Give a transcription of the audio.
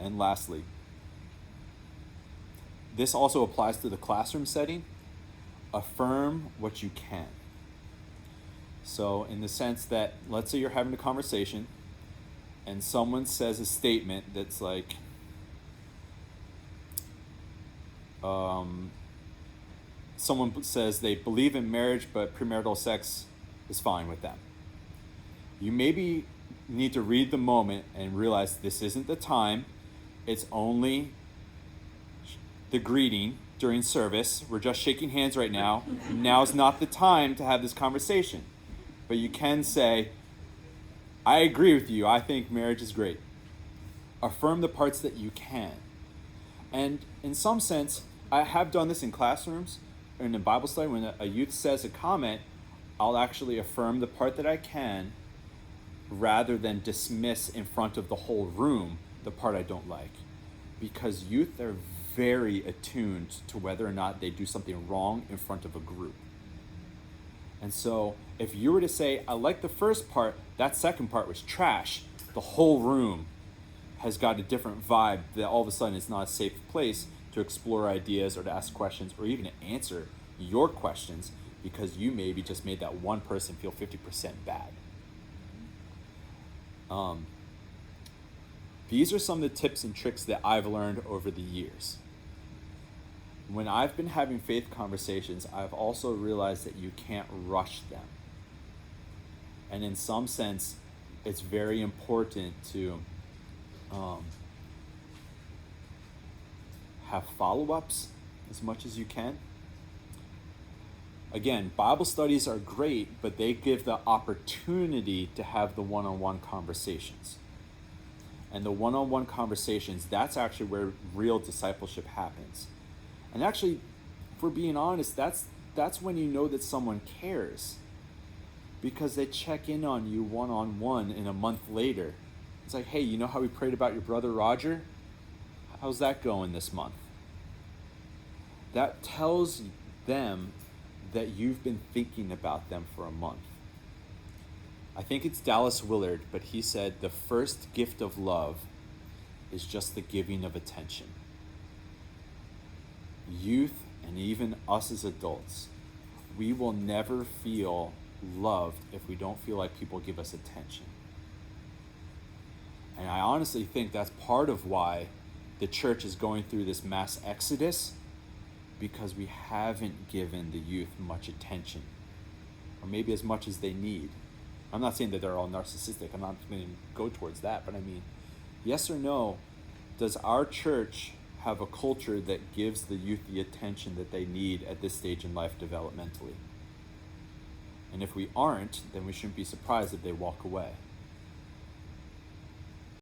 And lastly, this also applies to the classroom setting. Affirm what you can. So in the sense that, let's say you're having a conversation and someone says a statement that's like, someone says they believe in marriage, but premarital sex is fine with them. You maybe need to read the moment and realize this isn't the time. It's only the greeting during service. We're just shaking hands right now. Now's not the time to have this conversation. But you can say, I agree with you. I think marriage is great. Affirm the parts that you can. And in some sense, I have done this in classrooms or in a Bible study. When a youth says a comment, I'll actually affirm the part that I can rather than dismiss in front of the whole room the part I don't like. Because youth are very attuned to whether or not they do something wrong in front of a group. And so if you were to say, I like the first part, that second part was trash, the whole room has got a different vibe that all of a sudden it's not a safe place to explore ideas or to ask questions or even to answer your questions because you maybe just made that one person feel 50% bad. These are some of the tips and tricks that I've learned over the years. When I've been having faith conversations, I've also realized that you can't rush them. And in some sense, it's very important to have follow-ups as much as you can. Again, Bible studies are great, but they give the opportunity to have the one-on-one conversations. And the one-on-one conversations, that's actually where real discipleship happens. And actually, if we're being honest, that's when you know that someone cares. Because they check in on you one-on-one and a month later. It's like, hey, you know how we prayed about your brother Roger? How's that going this month? That tells them that you've been thinking about them for a month. I think it's Dallas Willard, but he said the first gift of love is just the giving of attention. Youth, and even us as adults, we will never feel loved if we don't feel like people give us attention. And I honestly think that's part of why the church is going through this mass exodus, because we haven't given the youth much attention, or maybe as much as they need. I'm not saying that they're all narcissistic. I'm not going to go towards that, but I mean, yes or no, does our church have a culture that gives the youth the attention that they need at this stage in life developmentally? And if we aren't, then we shouldn't be surprised if they walk away.